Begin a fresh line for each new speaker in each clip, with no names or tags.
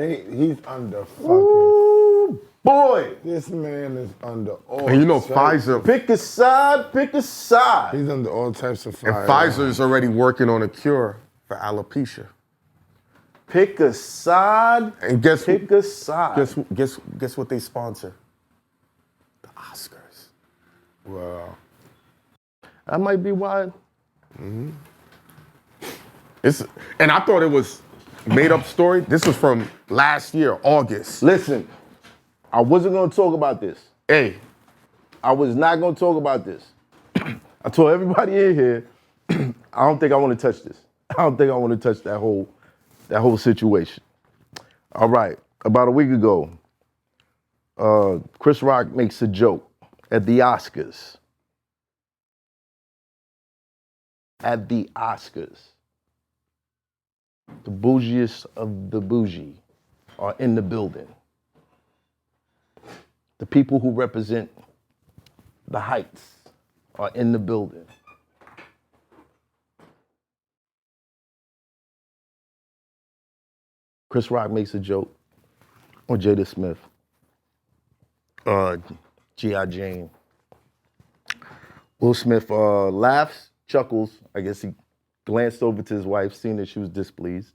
He's under fucking.
Ooh, boy.
This man is under all.
And you know,
types.
Pfizer.
Pick a side, pick a side.
He's under all types of
And
fire.
Pfizer is already working on a cure for alopecia.
Pick a side.
And guess
Pick a side.
Guess what they sponsor? The Oscars.
Wow.
That might be why.
And I thought it was made up story. This was from last year, August.
Listen, I wasn't gonna talk about this.
Hey,
I was not gonna talk about this. I told everybody in here, I don't think I want to touch this. I don't think I want to touch that whole situation. All right, about a week ago, Chris Rock makes a joke at the Oscars. At the Oscars. The bougiest of the bougie are in the building. The people who represent the heights are in the building. Chris Rock makes a joke on Jada Smith, G.I. Jane. Will Smith laughs, chuckles. I guess he glanced over to his wife, seeing that she was displeased.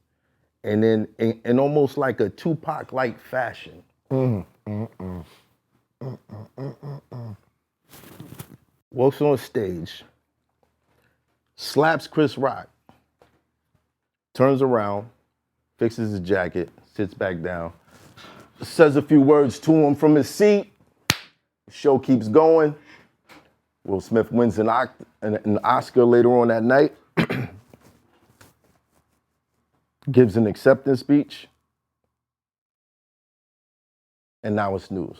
And then in almost like a Tupac-like fashion, walks on stage, slaps Chris Rock, turns around, fixes his jacket, sits back down, says a few words to him from his seat. The show keeps going. Will Smith wins an Oscar later on that night. Gives an acceptance speech. And now it's news.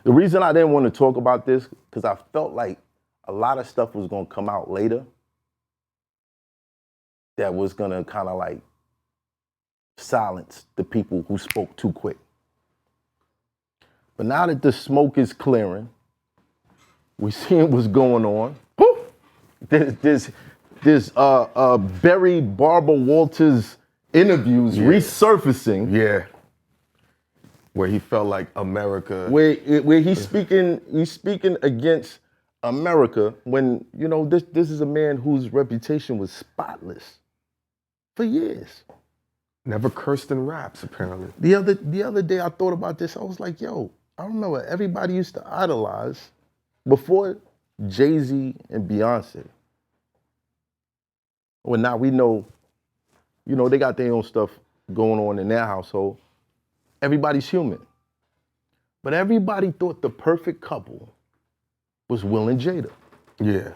The reason I didn't want to talk about this, because I felt like a lot of stuff was going to come out later that was going to kind of like silence the people who spoke too quick. But now that the smoke is clearing, we seeing what's going on. There's Barry Barbara Walters interviews resurfacing.
Yeah. Where he felt like America.
Where he's speaking against America when, you know, this is a man whose reputation was spotless for years.
Never cursed in raps, apparently.
The other day I thought about this. I was like, yo, I remember everybody used to idolize before Jay-Z and Beyonce. Well, now we know, you know, they got their own stuff going on in their household. Everybody's human. But everybody thought the perfect couple was Will and Jada.
Yeah.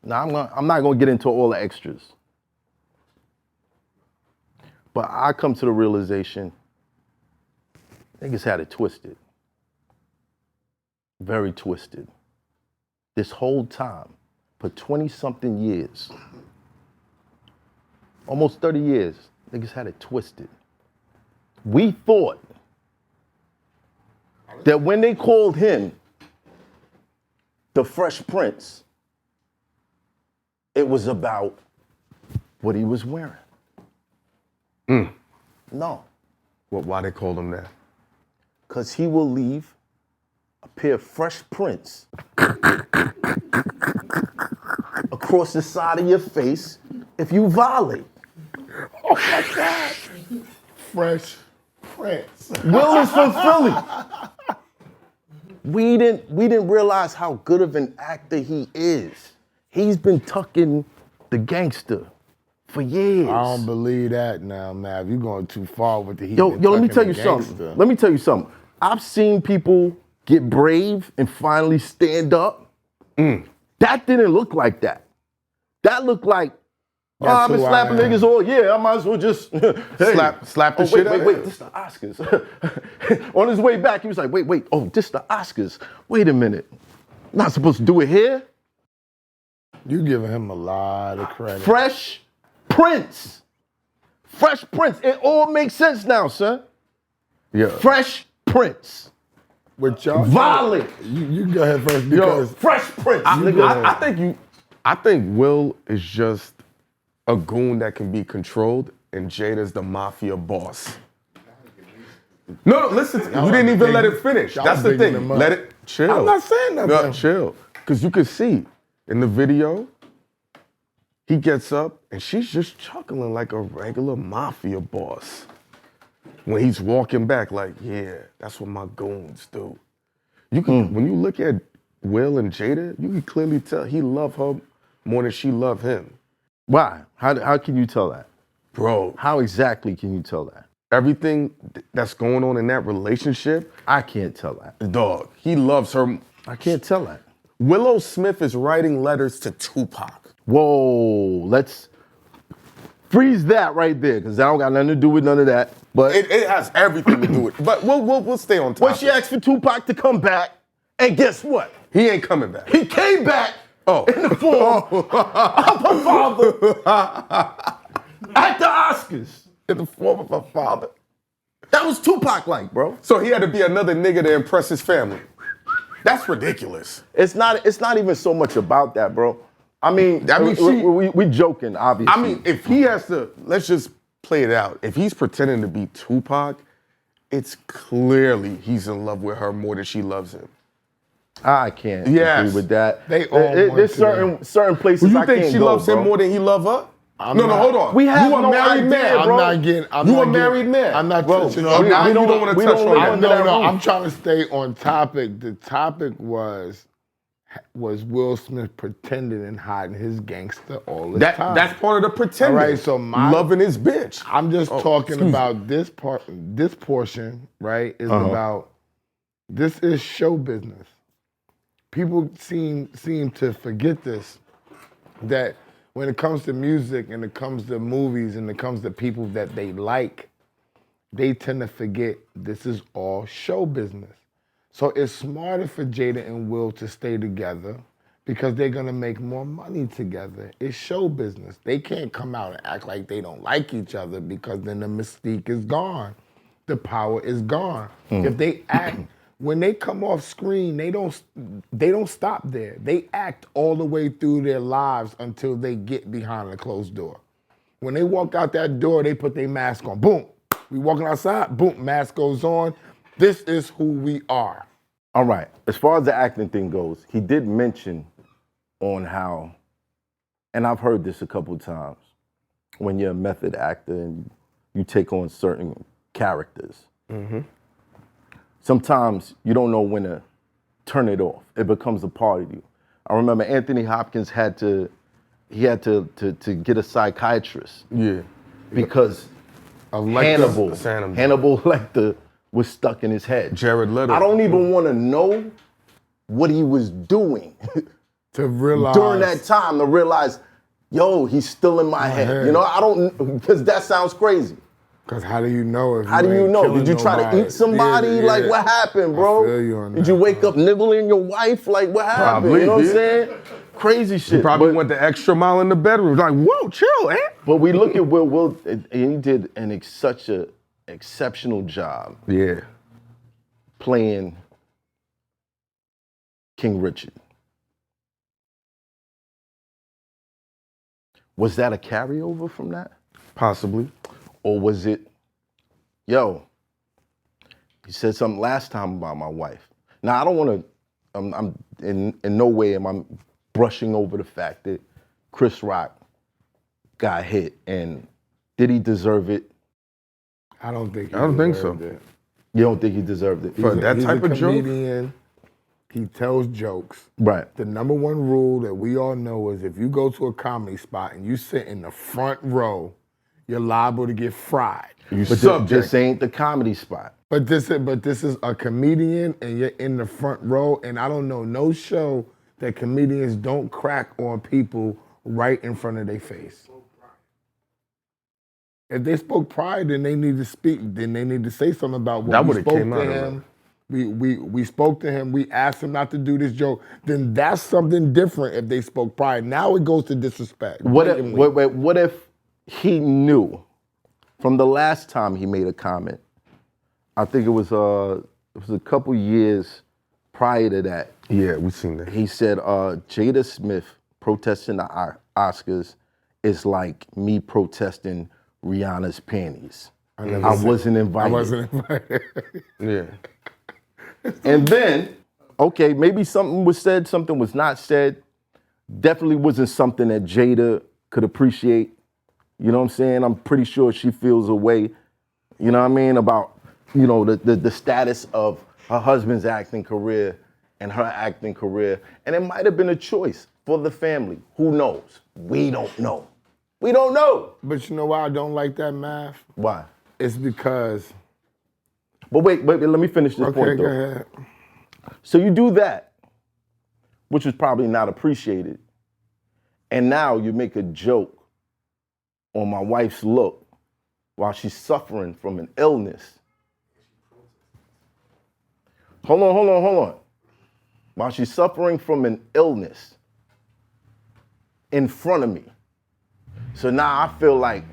Now, I'm not going to get into all the extras. But I come to the realization, niggas had it twisted. Very twisted. This whole time, for 20-something years, almost 30 years, niggas had it twisted. We thought that when they called him the Fresh Prince, it was about what he was wearing. No.
Well, why they called him that?
Because he will leave a pair of Fresh Prints across the side of your face if you violate.
Oh my God. Fresh Prince.
Will is from Philly. We didn't realize how good of an actor he is. He's been tucking the gangster for years.
I don't believe that now, Mav. You're going too far with the heat.
Yo, let me tell you something. Let me tell you something. I've seen people get brave and finally stand up. That didn't look like that. That looked like, I've been slapping niggas all year. I might as well just
slap the shit out.
Wait, this the Oscars. On his way back, he was like, wait, this the Oscars. Wait a minute. Not supposed to do it here?
You giving him a lot of credit.
Fresh Prince. Fresh Prince. It all makes sense now, son.
Yeah.
Fresh Prince.
With y'all,
Violent.
You go ahead first because
Fresh Prince.
I think Will is just a goon that can be controlled, and Jada's the mafia boss. No, listen, you didn't even let it finish. That's the thing. Let it chill.
I'm not saying nothing.
No, chill. Because you can see in the video, he gets up and she's just chuckling like a regular mafia boss. When he's walking back, like, yeah, that's what my goons do. You can, when you look at Will and Jada, you can clearly tell he loved her more than she loved him.
Why? How can you tell that?
Bro,
How exactly can you tell that?
everything that's going on in that relationship,
I can't tell that.
dog, he loves her.
I can't tell that.
Willow Smith is writing letters to Tupac.
Whoa, let's freeze that right there, because that don't got nothing to do with none of that. But
It has everything to do with it. But we'll stay on topic.
when she asked for Tupac to come back, and guess what?
He ain't coming back.
He came back in the form of her father at the Oscars.
In the form of her father.
That was Tupac-like, bro.
So he had to be another nigga to impress his family. That's ridiculous.
It's not even so much about that, bro. I mean, we joking, obviously.
I mean, if he has to, let's just play it out. If he's pretending to be Tupac, it's clearly he's in love with her more than she loves him.
I can't
Yes.
agree with that.
They all want
There's
to.
certain places
You
I
think
can't
she
go,
loves him
bro.
more than he loves her?
I'm
No,
not-
hold on.
We have
you a
no
married
idea,
man,
bro.
I'm not getting.
You a married man.
I'm not
Bro,
touching
we
on.
Now
don't-
you don't want to
we
touch
don't
on
wanna
that.
under that roof.
I'm trying to stay on topic. The topic was Will Smith pretending and hiding his gangster all the time.
That's part of the pretending.
All right, so
loving his bitch.
I'm just talking
excuse
about this part. This portion, right, is about. This is show business. People seem to forget this. That when it comes to music and it comes to movies and it comes to people that they like, they tend to forget this is all show business. So it's smarter for Jada and Will to stay together because they're gonna make more money together. It's show business. They can't come out and act like they don't like each other because then the mystique is gone. The power is gone. If they act, when they come off screen, they don't stop there. They act all the way through their lives until they get behind a closed door. When they walk out that door, they put their mask on. Boom. We walking outside, boom, mask goes on. This is who we are.
All right. As far as the acting thing goes, he did mention on how, and I've heard this a couple times, when you're a method actor and you take on certain characters, sometimes you don't know when to turn it off. It becomes a part of you. I remember Anthony Hopkins had to get a psychiatrist.
Yeah.
Because Hannibal Lecter was stuck in his head.
Jared Leto.
I don't even want to know what he was doing
To realize.
during that time to realize, yo, he's still in my head. You know, I don't, because that sounds crazy.
Because how do you know if
How do you
ain't
know?
killing
Did you try to
nobody?
eat somebody?
Yeah,
Like,
yeah.
what happened, bro?
I feel you on
Did
that,
you wake
bro.
up nibbling your wife? Like, what happened?
Probably,
you know what I'm
yeah.
saying? Crazy shit.
Probably
But-
went the extra mile in the bedroom. Like, whoa, chill, eh?
But we look at Will, and he did such a exceptional job
Yeah.
playing King Richard. Was that a carryover from that?
Possibly.
Or was it, yo, he said something last time about my wife. Now, I don't want to, I'm in no way am I brushing over the fact that Chris Rock got hit, and did he deserve it?
I don't think.
I don't think
deserved
so.
it.
You don't think he deserved it?
For that
He's
type
a
of joke?
comedian. He tells jokes.
Right.
The number one rule that we all know is if you go to a comedy spot and you sit in the front row, you're liable to get fried.
You
But
subject.
this ain't the comedy spot.
But this is a comedian and you're in the front row, and I don't know no show that comedians don't crack on people right in front of their face. If they spoke pride, then they need to speak. Then they need to say something about what
That
we
would've
spoke
came
to
out of
him. We spoke to him. We asked him not to do this joke. Then that's something different. If they spoke pride, now it goes to disrespect.
What
blatantly.
what if he knew from the last time he made a comment? I think it was a couple years prior to that.
Yeah, we seen that.
He said Jada Smith protesting the Oscars is like me protesting Rihanna's panties. I
never
wasn't invited.
I wasn't invited.
Yeah.
And then, okay, maybe something was said, something was not said. Definitely wasn't something that Jada could appreciate. You know what I'm saying? I'm pretty sure she feels a way, you know what I mean, about, you know, the status of her husband's acting career and her acting career. And it might have been a choice for the family. Who knows? We don't know. We don't know.
But you know why I don't like that math?
Why?
It's because...
But wait, let me finish this point, though.
Okay, go ahead.
So you do that, which was probably not appreciated, and now you make a joke on my wife's look while she's suffering from an illness. Hold on. While she's suffering from an illness in front of me. So now I feel like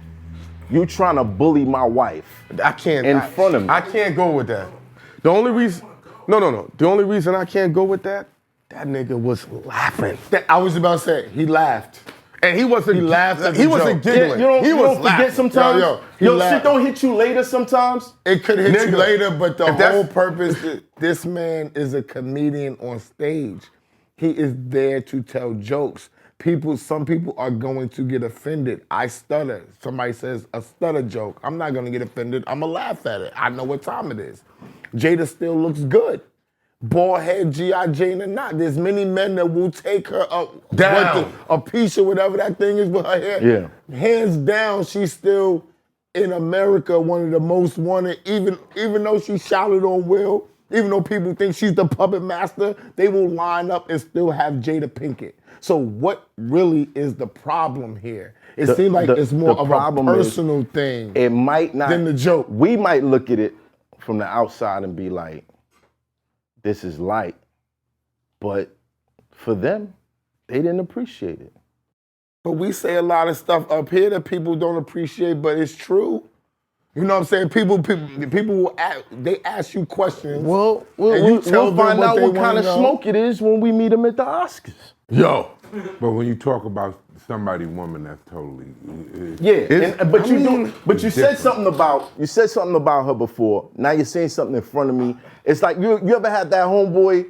you trying to bully my wife in front of me.
I can't go with that. The only reason, no. The only reason I can't go with that nigga was laughing.
I was about to say, he laughed.
And he wasn't.
He laughed at the
He wasn't
joke.
giggling.
You
was
don't forget
laughing.
sometimes.
He
Yo,
laughed.
shit don't hit you later sometimes.
It could hit you
Nigga,
later, but the
if that's-
whole purpose, this man is a comedian on stage. He is there to tell jokes. Some people are going to get offended. I stutter. Somebody says a stutter joke. I'm not going to get offended. I'm going to laugh at it. I know what time it is. Jada still looks good. Bald head, G.I. Jane or not. There's many men that will take her up
Down.
a piece or whatever that thing is with her hair.
Yeah.
Hands down, she's still in America one of the most wanted, even though she shouted on Will, even though people think she's the puppet master, they will line up and still have Jada Pinkett. So what really is the problem here? It seems like it's more of a personal thing.
It might not
than the joke.
We might look at it from the outside and be like, this is light. But for them, they didn't appreciate it.
But we say a lot of stuff up here that people don't appreciate, but it's true. You know what I'm saying? People will ask you questions.
Well,
and you tell
we'll
them
find out
they
what kind
wanna
of
know.
smoke it is when we meet them at the Oscars.
Yo.
But when you talk about somebody woman, that's totally
But you said something about her before. Now you're saying something in front of me. It's like you ever had that homeboy,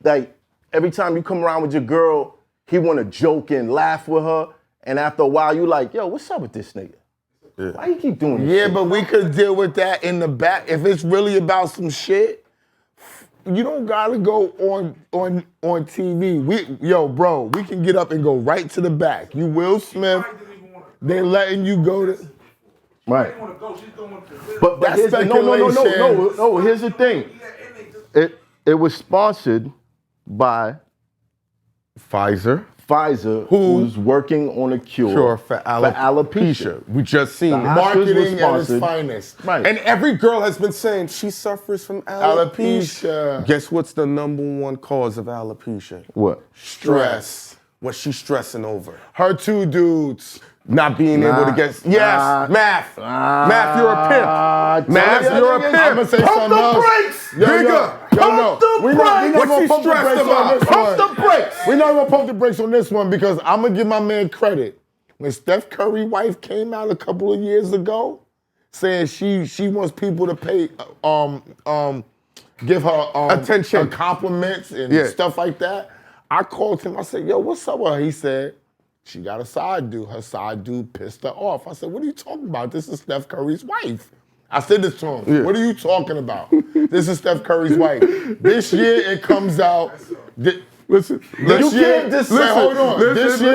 like every time you come around with your girl, he want to joke and laugh with her, and after a while you like, yo, what's up with this nigga? Yeah. Why you keep doing this?
Yeah,
shit?
but we could deal with that in the back. If it's really about some shit, you don't gotta go on TV. Bro, we can get up and go right to the back. You Will Smith, they letting you go to.
Right. But
That's
here's
speculation.
no. Here's the thing. It was sponsored by
Pfizer.
Who's working on a cure
for alopecia. We just seen it.
Marketing at its finest.
Right.
And every girl has been saying she suffers from alopecia. Guess what's the number one cause of alopecia?
What?
Stress. What's she stressing over?
Her two dudes.
Not being able to get... Math, you're a pimp. Math, you're a pimp.
I'ma say
Pump
something
the
else.
brakes,
Yo,
nigga. Pump the
We
brakes.
not
What
gonna
she
pump the
stressed
brakes on
about?
this
Pump
one.
the brakes.
We're not gonna pump the brakes on this one because I'm gonna give my man credit. When Steph Curry's wife came out a couple of years ago saying she wants people to pay give her
attention,
compliments and stuff like that, I called him. I said, yo, what's up with her? He said, she got a side dude. Her side dude pissed her off. I said, what are you talking about? This is Steph Curry's wife. I said this to him. Yeah. What are you talking about? This is Steph Curry's wife. This year it comes out. This year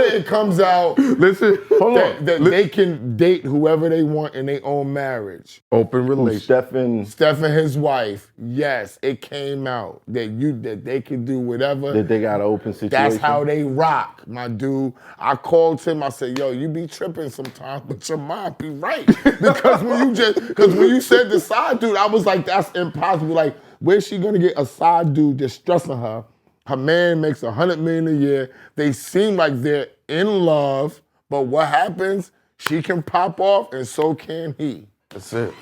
it comes out that they can date whoever they want in their own marriage.
Open relationship.
Steph and his wife. Yes, it came out that they can do whatever.
That they got an open situation.
That's how they rock, my dude. I called him. I said, yo, you be tripping sometimes, but your mind be right. Because when you said the side dude, I was like, that's impossible. Like, where's she gonna get a side dude that's stressing her? Her man makes $100 million a year. They seem like they're in love, but what happens? She can pop off, and so can he.
That's it.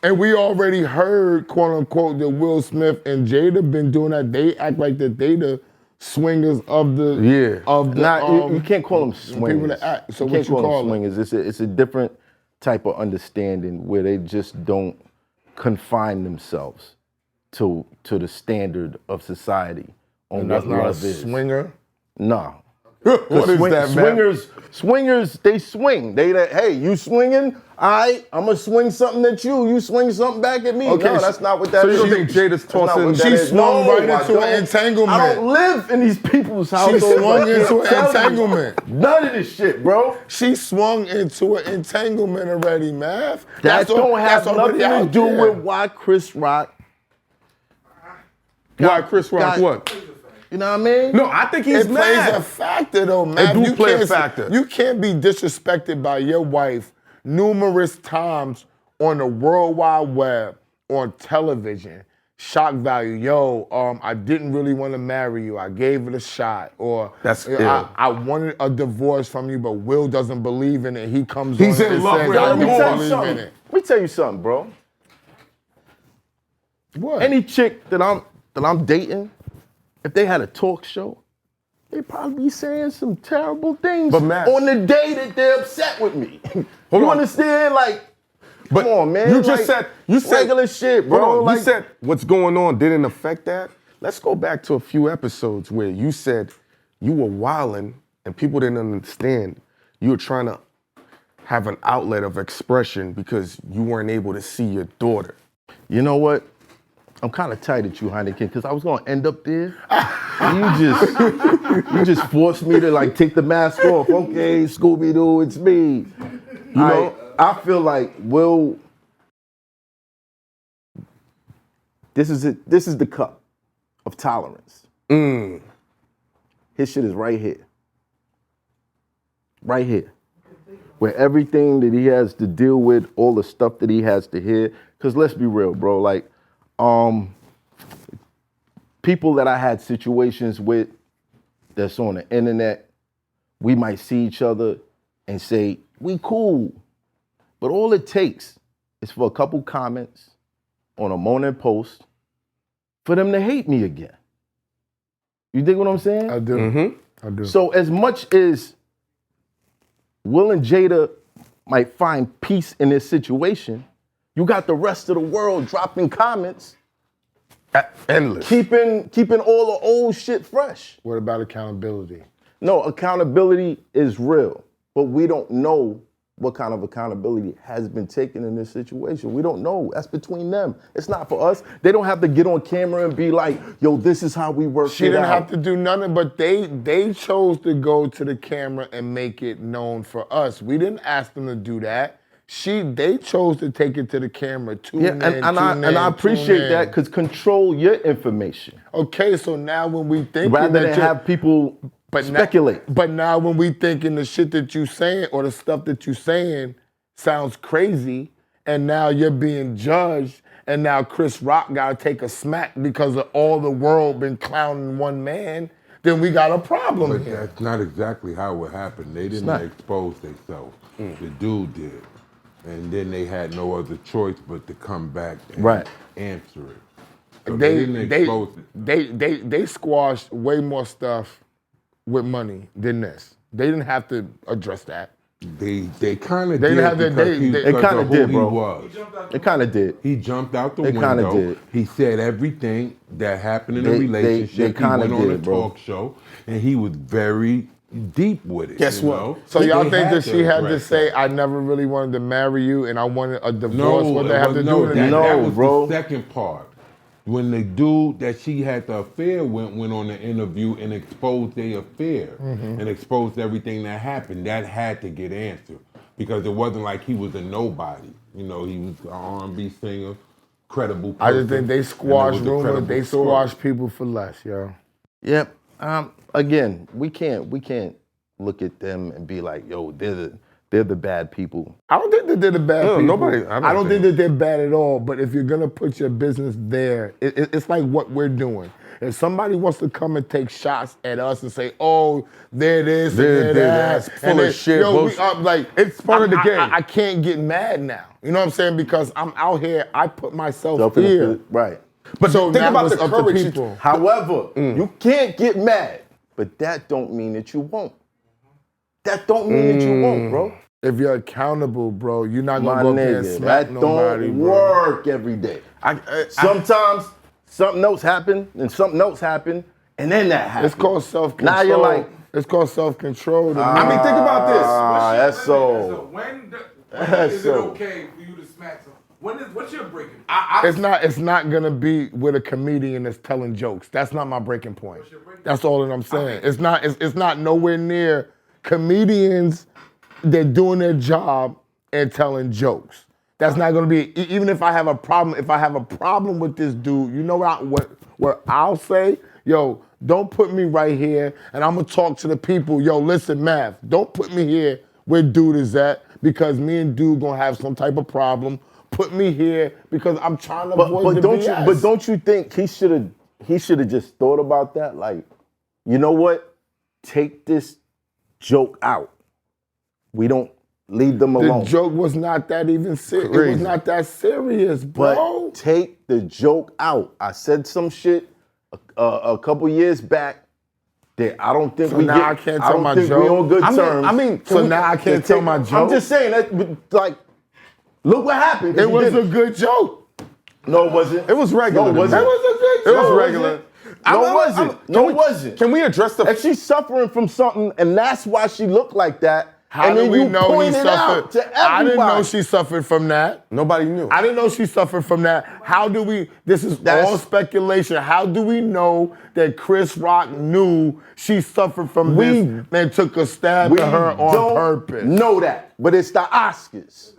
And we already heard, quote unquote, that Will Smith and Jada been doing that. They act like that they the swingers of the
you can't call them swingers.
People that act. So
you
what
can't
you
call
call
them
them?
swingers? It's a different type of understanding where they just don't confine themselves to the standard of society on
And
what
that's not a
love is.
swinger.
Nah.
What is that, man?
Swingers, they swing. Hey, you swinging? I'm gonna swing something at you. You swing something back at me.
Okay,
No, that's not what that
so
is.
you don't think Jada's
That's not
tossing-
what that
She
is.
swung right
I
into an
don't.
entanglement.
I don't live in these people's
She
households.
swung
I can't
into an
tell you.
entanglement.
None of this shit, bro.
She swung into an entanglement already, man.
That don't have
already
nothing to
out
do
there.
with why Chris Rock.
Why Chris Rock?
got-
What?
You know what I mean?
No, I think he's
It plays a
mad.
factor though, man.
do play a factor.
You can't be disrespected by your wife numerous times on the World Wide Web, on television. Shock value, I didn't really want to marry you. I gave it a shot. Or
That's
I,
ill.
I wanted a divorce from you, but Will doesn't believe in it. He comes
He's
on
in
and
love
says,
with
I
her
Let me
don't
tell you
believe in
something.
it.
Let me tell you something, bro.
What?
Any chick that I'm dating, if they had a talk show, they'd probably be saying some terrible things
But Matt-
on the day that they're upset with me.
Hold
You
on.
understand? Like,
But
come on, man.
You just
Like,
said
regular shit, bro.
Hold on,
Like,
you said what's going on didn't affect that. Let's go back to a few episodes where you said you were wilding and people didn't understand. You were trying to have an outlet of expression because you weren't able to see your daughter.
you know what? I'm kind of tight at you, Heineken, because I was gonna end up there. And you just forced me to like take the mask off. Okay, Scooby-Doo, it's me. You know, I feel like Will. This is it. This is the cup of tolerance. His shit is right here. Right here. Where everything that he has to deal with, all the stuff that he has to hear. Because let's be real, bro. Like, people that I had situations with that's on the internet, we might see each other and say, we cool. But all it takes is for a couple comments on a morning post for them to hate me again. You dig what I'm saying?
I do. I do.
So as much as Will and Jada might find peace in this situation, you got the rest of the world dropping comments,
Endless.
keeping all the old shit fresh.
What about accountability?
No, accountability is real, but we don't know what kind of accountability has been taken in this situation. We don't know. That's between them. It's not for us. They don't have to get on camera and be like, yo, this is how we work
She
it
didn't
out.
have to do nothing, but they chose to go to the camera and make it known for us. We didn't ask them to do that. They chose to take it to the camera.
I appreciate that, because control your information
Okay, so now when we think
rather than have people speculate.
But now when we thinking the shit that you saying or the stuff that you saying sounds crazy, and now you're being judged, and now Chris Rock gotta take a smack because of all the world been clowning one man, then we got a problem
But
here.
that's not exactly how it happened. They didn't
not.
expose themselves. The dude did. And then they had no other choice but to come back and
Right.
answer it. So they didn't expose it.
They squashed way more stuff with money than this. They didn't have to address that.
They kind of
They
did
didn't have to-
because
they-
he,
they-
It
because
kinda
of who
did,
he
bro.
was.
It kind of did.
He jumped out the
They kinda
window.
did.
He said everything that happened in the
They
relationship.
kinda
He went on a
did, bro.
talk show, and he was very deep with it.
Guess
you
what?
know?
So y'all
They
think that she had to
address
say,
that.
"I never really wanted to marry you, and I wanted a divorce"? What they have to do with it?
that was
bro.
the second part. When the dude that she had the affair went on the interview and exposed their affair and exposed everything that happened, that had to get answered because it wasn't like he was a nobody. You know, he was an R&B singer, credible person.
I just think they squash
and it was a
rumors.
credible
They
story.
squash people for less, yo.
Yep. Again, we can't look at them and be like, yo, they're the bad people.
I don't think that they're the bad
No,
people.
nobody-
I don't think that they're bad at all. But if you're gonna put your business there, it's like what we're doing. If somebody wants to come and take shots at us and say, "Oh, they're this and
They're
they're
that,
that,"
full
and
of
then,
shit,
yo,
bullshit.
like
It's part of the game.
I can't get mad now. You know what I'm saying? Because I'm out here. I put myself
Self in
here.
right.
But
So
think
now
about
it's
the
up to
courage.
people.
However, you can't get mad, but that don't mean that you won't. That don't mean that you won't, bro.
if you're accountable, bro, you're not
My
gonna go up there and
nigga,
smack
that
nobody,
don't
bro.
work every day. Sometimes something else happened, and something else happened, and then that happened.
It's called self-control.
Now you're like,
it's called self-control. To me.
I mean, think about this.
that's so.
When
That's
is it
so.
okay for you to smack someone? What's your breaking?
It's not gonna be with a comedian that's telling jokes. That's not my breaking point. That's all that I'm saying. It's not nowhere near comedians that doing their job and telling jokes. That's not gonna be, even if I have a problem with this dude, you know what I'll say? Yo, don't put me right here, and I'm gonna talk to the people. Yo, listen, Math, don't put me here where dude is at, because me and dude gonna have some type of problem. Put me here because I'm trying to avoid the BS.
But don't you think he should have just thought about that? Like, you know what? Take this joke out. We don't leave them alone.
The joke was not that even serious. It was not that serious, bro.
But take the joke out. I said some shit a couple years back that I don't think
So now I can't tell my
we
joke?
on good terms.
I mean,
So now I can't tell my
I'm
joke?
just saying that, like, look what happened.
It was a good joke.
No, it wasn't.
It was regular.
No, it wasn't.
It was a good
It
joke.
was regular.
No, it wasn't. No, it wasn't.
Can we address the?
If she's suffering from something and that's why she looked like that,
How
and
do
then
we
you
know he
point it
suffered?
out to everybody.
I didn't know she suffered from that.
Nobody knew.
I didn't know she suffered from that. How do we, this is all speculation. How do we know that Chris Rock knew she suffered from this and took a stab
We
at her on
don't
purpose?
know that, but it's the Oscars.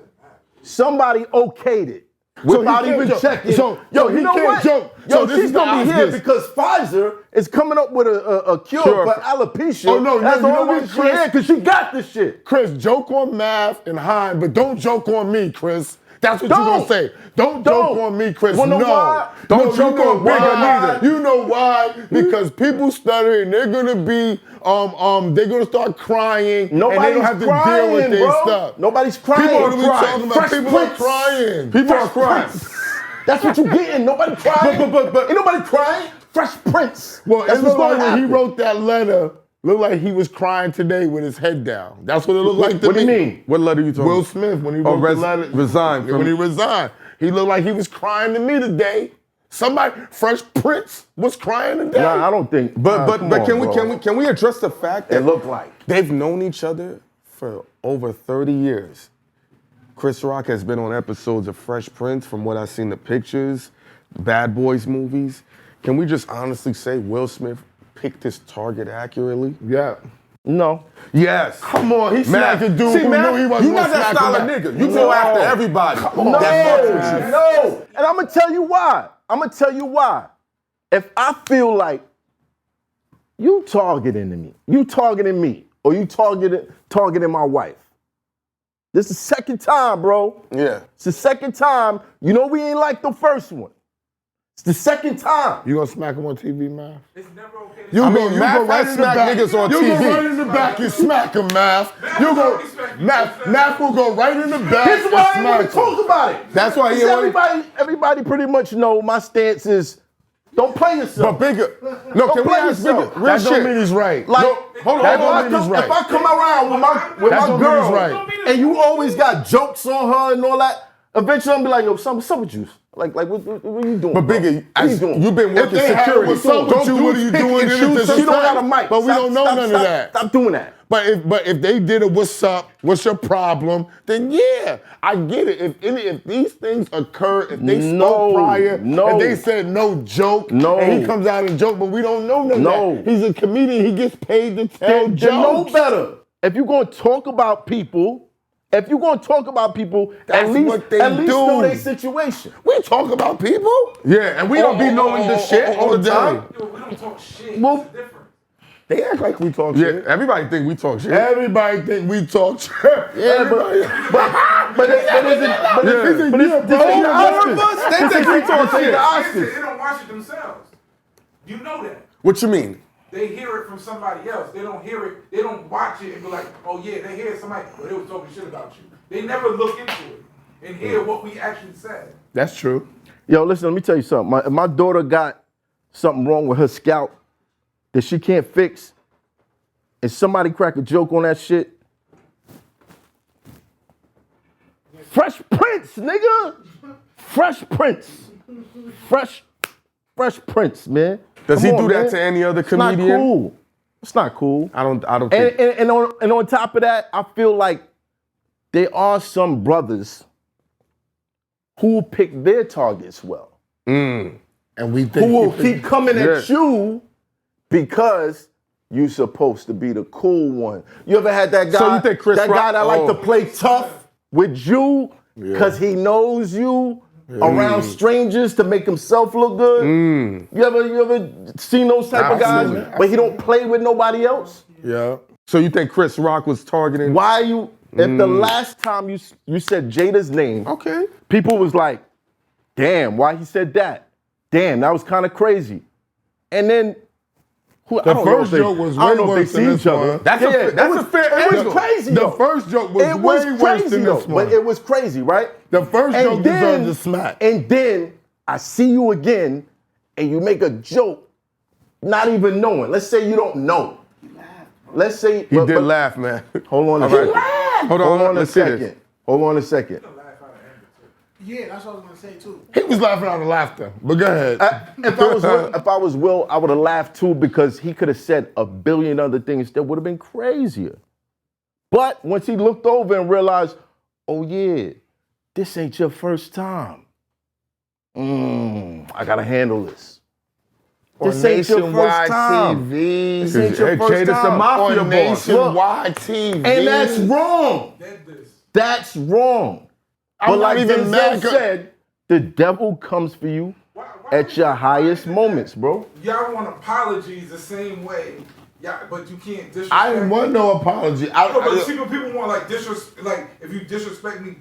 Somebody okayed it
So
without
he can't
even
joke.
checking.
So,
yo,
he
you know
can't
what?
joke.
Yo,
So this
she's
is the
gonna be here
Oscars.
because Pfizer is coming up with a cure
Sure.
for alopecia.
Oh, no,
that's
you know
all
what,
what she
Chris?
is, because she got this shit.
Chris, joke on Math and Hein, but don't joke on me, Chris. That's what you're
Don't.
gonna say. Don't joke on me, Chris.
Wanna know
No.
why?
Don't
No,
joke
you know
on Bigger
why?
neither. You know why? Because people stuttering, they're gonna be they're gonna start crying, and they
Nobody's
don't have to
crying,
deal with their
bro.
stuff.
Nobody's crying.
People are talking about.
Fresh
People
Prince.
are crying.
People are crying.
That's what you getting. Nobody crying.
But-
ain't nobody crying. Fresh Prince.
Well,
That's
it
what's
looked like
gonna
when he
happen.
wrote that letter, looked like he was crying today with his head down. That's what it looked like to
What do
me.
you mean?
What letter you talking?
Will Smith, when he wrote the letter,
resigned from.
when he resigned, he looked like he was crying to me today. Somebody, Fresh Prince, was crying today.
Nah, I don't think.
But
come
but
on,
can
bro.
can we address the fact that
It looked like.
they've known each other for over 30 years? Chris Rock has been on episodes of Fresh Prince, from what I've seen the pictures, Bad Boys movies. Can we just honestly say Will Smith picked his target accurately?
Yeah.
No.
Yes.
Come on, he smacked a dude who
man,
knew he wasn't
you not
gonna
that
smack
style
him
of
back.
nigga. You go after everybody.
No, no. And I'm gonna tell you why. If I feel like you targeting me, or you targeting my wife, this is the second time, bro.
Yeah.
It's the second time. You know we ain't like the first one. It's the second time.
You gonna smack him on TV, man?
It's never okay.
You
I
go,
mean,
you
Math
go right
has
in the
smacked
back.
niggas on
you
TV.
go right in the back and smack him, Math. You go, Math will go right in the back
This is
and
why I want
smack
to talk
him.
about it.
That's why he
Because everybody pretty much know my stance is don't play yourself.
But Bigger. No, can we
play
ask
yourself.
Bigger? Real
That don't
shit.
mean he's right.
Like,
hold on,
that
if
don't
I
mean
come-
he's right.
If I come around with
That
my
don't mean
girl,
he's right.
and you always got jokes on her and all that, eventually I'm be like, yo, what's up with you? Like what are you doing?
But
bro?
Bigger,
what are you doing?
you've been
If
working
they had
security.
what's up with you, what are you
pick
doing?
and
in
choose
this
She don't got a
thing?
mic.
But we don't know none of that.
Stop doing that.
But if they did a what's up, what's your problem, then yeah, I get it. If these things occur, if they spoke prior, if they said no joke, and he comes out and joke, but we don't know none of that. He's a comedian, he gets paid to tell
They know
jokes.
better. If you're gonna talk about people, at
That's
least
what they
at least
do.
know their situation.
We talk about people.
Yeah, and we don't be knowing the shit all the time.
Yo, we don't talk shit.
Well,
It's different.
They act like we talk
Yeah,
shit.
everybody think we talk shit.
Everybody think we talk shit.
Yeah, but it's the Oscars.
They think we talk
It's the
shit.
They
Oscars.
don't watch it themselves. You know that.
What you mean?
They hear it from somebody else. They don't hear it. They don't watch it and be like, oh yeah, they hear somebody. Well, they was talking shit about you. They never look into it and hear what we actually said.
That's true.
Yo, listen, let me tell you something. If my daughter got something wrong with her scalp that she can't fix, and somebody crack a joke on that shit, Fresh Prince, nigga. Fresh Prince. Fresh Prince, man.
Does
Come
he
on,
do
man.
that to any other
It's not
comedian?
cool. It's not cool.
I don't
And,
think.
and on top of that, I feel like there are some brothers who pick their targets well.
And we
Who
think
will keep coming at
Yeah.
you because you supposed to be the cool one. You ever had that guy?
So you think Chris
that guy
Rock-
that like
oh.
to play tough with you because he knows you around strangers to make himself look good? You ever seen those type of guys?
Absolutely.
But he don't play with nobody else?
Yeah.
So you think Chris Rock was targeting?
Why you? If the last time you said Jada's name,
Okay.
people was like, "Damn, why he said that? Damn, that was kind of crazy." And then
The first joke was way worse than this one.
That's a fair
It was
angle.
crazy.
The
though.
first joke was
It was
way worse
crazy
than
though,
this one.
but it was crazy, right?
The first joke deserved a smack.
And then I see you again, and you make a joke, not even knowing. Let's say you don't know. Let's say
He did laugh, man.
Hold on a
All
second.
right. Hold on,
Hold on a
let's see this.
second. Hold on a second.
Yeah, that's what I was gonna say too.
He was laughing out of laughter. But go ahead.
If I was Will, I would have laughed too because he could have said a billion other things that would have been crazier. But once he looked over and realized, oh yeah, this ain't your first time. I gotta handle this. This ain't your first time.
TV.
This ain't your first
Jada's a
time.
mafia
On
boss.
nationwide TV.
And that's wrong. That's wrong.
I'm
But
not
like
even
Denzel
mad 'cause-
said, the devil comes for you at your highest moments, bro.
Y'all want apologies the same way, but you can't disrespect.
I didn't want no apology.
No, but see, but people want like if you disrespect me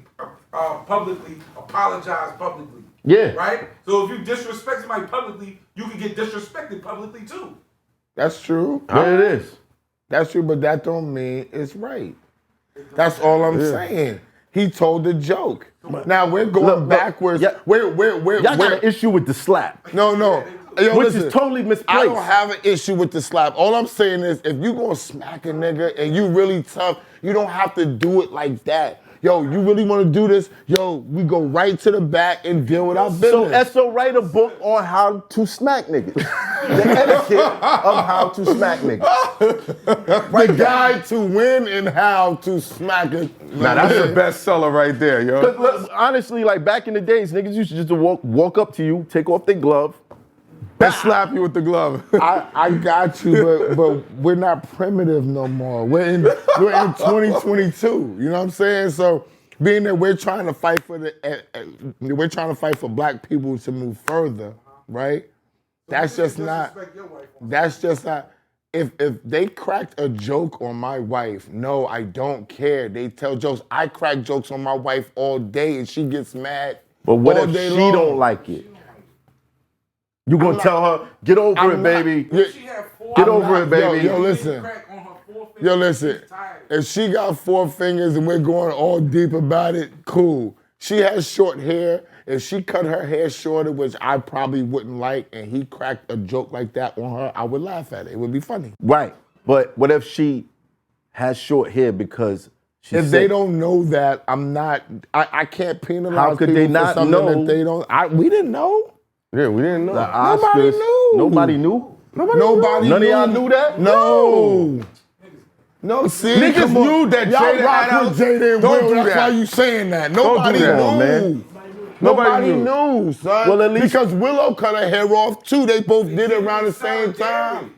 publicly, apologize publicly.
Yeah.
Right? So if you disrespect somebody publicly, you can get disrespected publicly too.
That's true.
There it is.
That's true, but that don't mean it's right. That's all I'm saying. He told the joke. Now we're going
Look,
backwards.
yeah.
We're
Y'all got an issue with the slap,
No. Yo,
which
listen,
is totally misplaced.
I don't have an issue with the slap. All I'm saying is, if you gonna smack a nigga and you really tough, you don't have to do it like that. Yo, you really want to do this? Yo, we go right to the back and deal with our
So
business.
Esso write a book on how to smack niggas. The etiquette of how to smack niggas.
The guide to win and how to smack it.
Now that's the bestseller right there, yo.
Look, honestly, like back in the days, niggas used to just walk up to you, take off their glove.
And slap you with the glove.
I got you, but we're not primitive no more. We're in 2022. You know what I'm saying? So being that we're trying to fight for black people to move further, right? That's just not. That's just not. If they cracked a joke on my wife, no, I don't care. They tell jokes. I crack jokes on my wife all day, and she gets mad.
But what
all
if
day
she
long.
don't like it? You gonna tell her, get over
I'm
it,
not-
baby.
Yeah.
She had four.
Get over it, baby.
Yo, listen.
Crack on her forefinger.
Yo, listen.
She's tired.
If she got 4 fingers and we're going all deep about it, cool. She has short hair. If she cut her hair shorter, which I probably wouldn't like, and he cracked a joke like that on her, I would laugh at it. It would be funny.
Right. But what if she has short hair because she
If
said,
they don't know that, I can't penalize
How could
people
they
for
not
something
know?
that they don't. We didn't know.
Yeah, we didn't know.
the
Nobody
Oscars,
knew.
Nobody knew?
Nobody
None
knew.
of y'all knew that?
No. No, see,
Niggas
come on.
knew that
y'all
Jada
rock
had
with
out-
Jada and
Don't
Will.
do
That's
that.
why you saying that.
Don't do
Nobody
that.
knew,
Come on, man.
Nobody
Nobody
knew, son.
Well, at least-
because Willow cut her hair off too. They both did it around the same time.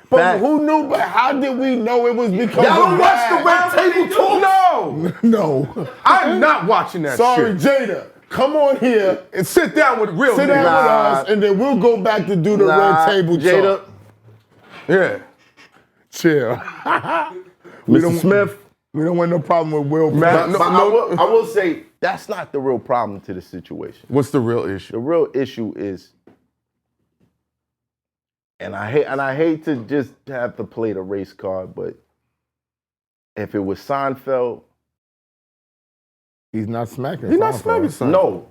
But
Facts.
who knew? But how did we know it was because
Y'all
of
don't watch the
that?
Red Table Talk? No.
No.
I'm not watching that
Sorry,
shit.
Jada. Come on here.
And sit down with real
Sit down
niggas.
with us, and then we'll go back to do the
Nah,
red table
Jada,
talk.
Yeah.
Chill.
Mr. Smith.
We don't want no problem with Will.
Man,
But I will say, that's not the real problem to the situation.
What's the real issue?
The real issue is, and I hate to just have to play the race card, but if it was Seinfeld,
He's not smacking.
He's not
Seinfeld.
smacking Seinfeld.
no.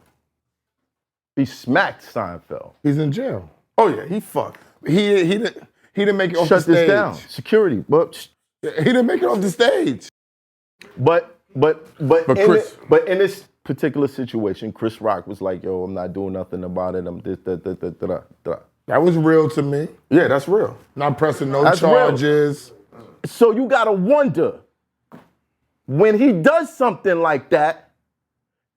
He smacked Seinfeld.
He's in jail.
Oh yeah, he fucked.
He didn't make it off
Shut
the
this
stage.
down. Security.
He didn't make it off the stage.
But in
Chris-
it, but in this particular situation, Chris Rock was like, yo, I'm not doing nothing about it. I'm this, da.
That was real to me.
Yeah, that's real.
Not pressing no
That's real.
charges.
So you gotta wonder, when he does something like that,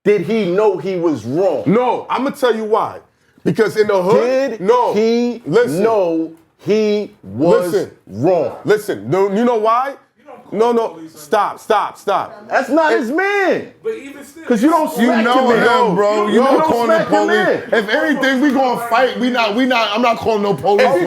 did he know he was wrong?
No, I'm gonna tell you why. Because in the hood,
Did he know he was wrong?
Listen, you know why? No, stop.
That's not his man.
But even still,
Because you don't
You
smack
know
your man.
him, bro. You
You
not
don't
calling the
smack your
police.
man.
If anything, we gonna fight. I'm not calling no police on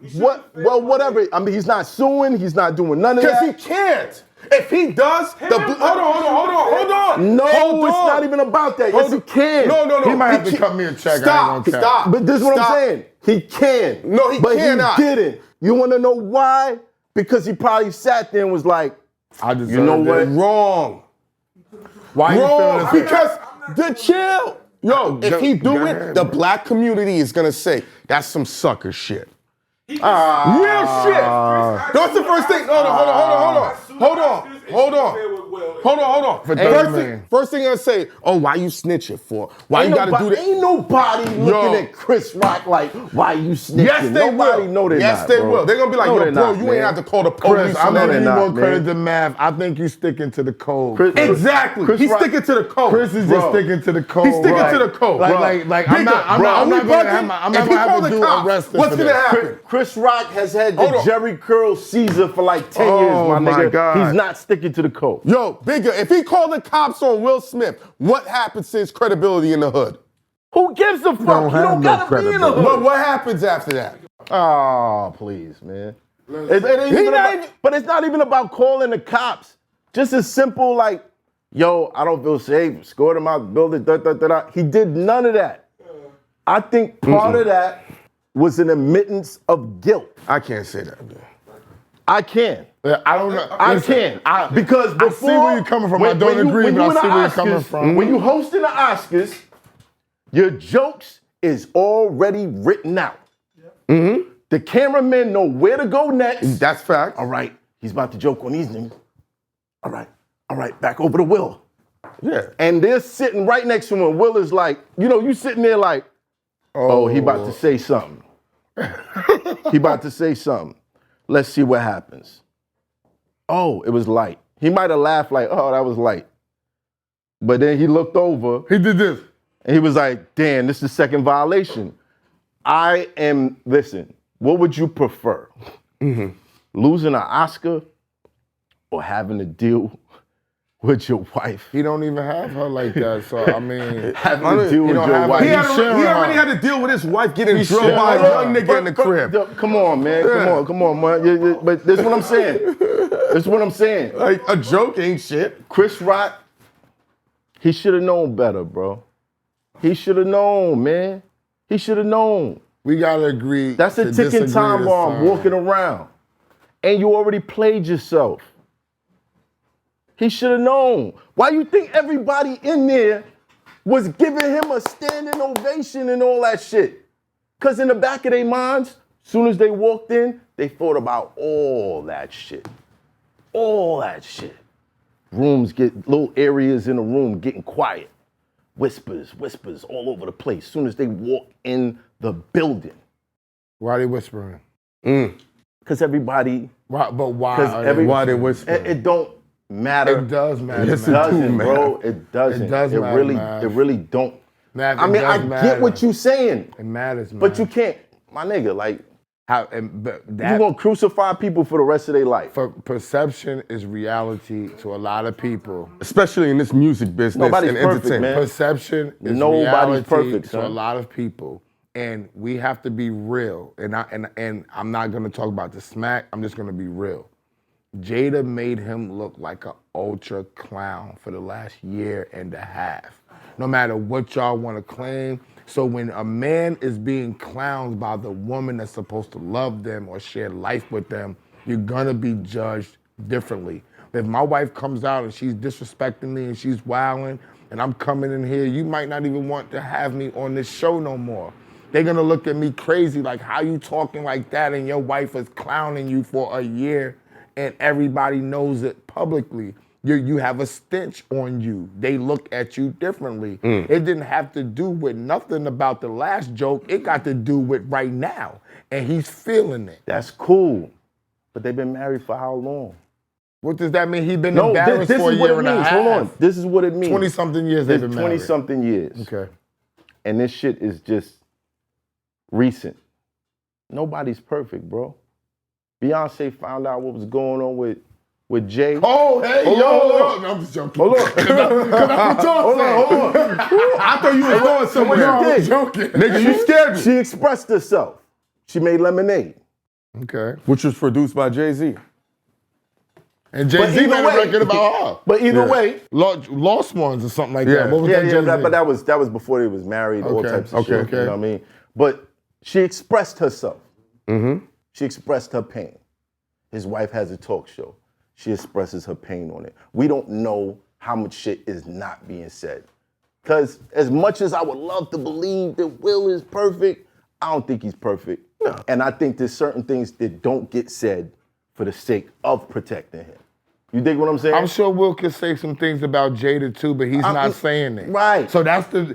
you.
Whatever. I mean, he's not suing. He's not doing none of
Because
that.
he can't. If he does, hold on.
No,
Hold
it's
on.
not even about that.
Hold
Yes, he
on.
can.
No.
He might have to
can't.
cut me a check.
Stop.
I ain't gonna cap.
But this is what I'm saying. He can.
No, he
but
cannot.
He didn't. You want to know why? Because he probably sat there and was like,
I deserve
you know what?
it.
Wrong.
Why you
Wrong.
feeling this?
Because the chill. Yo, if he do
go
it,
ahead,
the
bro.
black community is gonna say that's some sucker shit. Real shit. That's the first thing. Hold on.
For 30
First
million.
thing I'm gonna say, oh, why you snitching for? Why
ain't
you gotta
nobody,
do that?
Ain't nobody looking at Chris Rock like, why you snitching?
Yes, they
nobody
will.
know they're
yes,
not,
they
bro.
will. They're gonna be like,
No,
yo,
they're
bro,
not,
you
man.
ain't have to call the police.
Chris, I'm
on
not
that.
even
not,
gonna credit
man.
the math. I think you sticking to the code.
Chris-
Exactly.
Chris
He's
Rock-
sticking to the code.
Chris is
Bro.
just sticking to the code.
He's sticking
Right.
to the code.
Like,
bro.
I'm not gonna have to do arrested
What's
for
gonna
this.
happen?
Chris Rock has had
Hold
the
on.
Jerry Curl Caesar for like 10
Oh,
years, my
my
nigga.
God.
He's not sticking to the code.
Yo, bigger. If he called the cops on Will Smith, what happens to his credibility in the hood?
Who gives a fuck?
don't
You
have
don't
no
gotta be in the
credibility.
hood.
What happens after that?
Oh, please, man. It ain't
He
even
not
about-
even-
but it's not even about calling the cops. Just as simple like, yo, I don't feel safe. Escort him out the building. He did none of that. I think part of that was an admittance of guilt.
I can't say that, man.
I can.
I don't know.
I
Listen,
can. Because
I
before,
see where you're coming from. I don't agree, but I see where you're coming from.
When you hosting the Oscars, your jokes is already written out. The cameramen know where to go next.
That's fact.
All right, he's about to joke on these niggas. All right, back over to Will.
Yeah.
And they're sitting right next to him. Will is like, you sitting there like, oh, he about to say something. He about to say something. Let's see what happens. Oh, it was light. He might have laughed like, oh, that was light. But then he looked over
He did this.
and he was like, damn, this is the second violation. Listen, what would you prefer? Losing an Oscar or having to deal with your wife?
He don't even have her like that. So I mean,
Having to deal with
don't
your
have
wife.
a-
He
sharing
already
her.
had to deal with his wife getting drilled
sharing
by a
her.
young nigga in the crib.
Come on, man. Come on, man. But this is what I'm saying. This is what I'm saying.
Like, a joke ain't shit.
Chris Rock, he should have known better, bro. He should have known, man. He should have known.
we gotta agree.
That's a
to
ticking
disagree
time
to
bomb
some.
walking around. And you already played yourself. He should have known. Why you think everybody in there was giving him a standing ovation and all that shit? Because in the back of their minds, soon as they walked in, they thought about all that shit. All that shit. Rooms get, little areas in the room getting quiet. Whispers all over the place. Soon as they walk in the building.
Why they whispering?
Because everybody,
Why, but why?
because
are they
every,
Why they whispering?
it don't matter.
It does matter.
Yes,
It
man.
doesn't,
man.
bro. It doesn't.
It does matter,
really,
man.
it really don't.
Math,
I
it
mean,
does
I
matter.
get what you saying,
It matters, man.
but you can't, my nigga. Like,
But
you
that
gonna crucify people for the rest of their life.
for perception is reality to a lot of people.
Especially in this music business
Nobody's
and
perfect,
entertainment.
man.
Perception is
Nobody's
reality
perfect,
to
son.
a lot of people, and we have to be real. And I'm not gonna talk about the smack. I'm just gonna be real. Jada made him look like an ultra clown for the last year and a half. No matter what y'all want to claim. So when a man is being clowned by the woman that's supposed to love them or share life with them, you're gonna be judged differently. If my wife comes out and she's disrespecting me and she's wilding and I'm coming in here, you might not even want to have me on this show no more. They're gonna look at me crazy, like how you talking like that and your wife is clowning you for a year and everybody knows it publicly. You have a stench on you. They look at you differently. It didn't have to do with nothing about the last joke. It got to do with right now. And he's feeling it.
That's cool. But they've been married for how long?
What does that mean? He's been
No,
embarrassed
this
for a
is what
year
it
and a
means.
half.
Hold on. This is what it means.
20-something years they've been married.
20-something years.
Okay.
And this shit is just recent. Nobody's perfect, bro. Beyonce found out what was going on with Jay.
Oh, hey,
Hold on.
No, I'm just joking.
Hold on.
Hold
on.
I thought you was going somewhere.
No, I'm
did.
joking.
Nigga, you scared me.
She expressed herself. She made lemonade.
Okay.
Which was produced by Jay-Z.
And Jay-Z
either
made a
way-
record about her.
But either way,
Lost Ones or something like
Yeah.
that. What was that, Jay-Z?
but that was before they was married, all
Okay,
types of
okay,
shit.
okay.
You know what I mean? But she expressed herself.
Mm-hmm.
She expressed her pain. His wife has a talk show. She expresses her pain on it. We don't know how much shit is not being said. Because as much as I would love to believe that Will is perfect, I don't think he's perfect. No. And I think there's certain things that don't get said for the sake of protecting him. You dig what I'm saying?
I'm sure Will could say some things about Jada too, but he's not saying it.
Right.
So that's the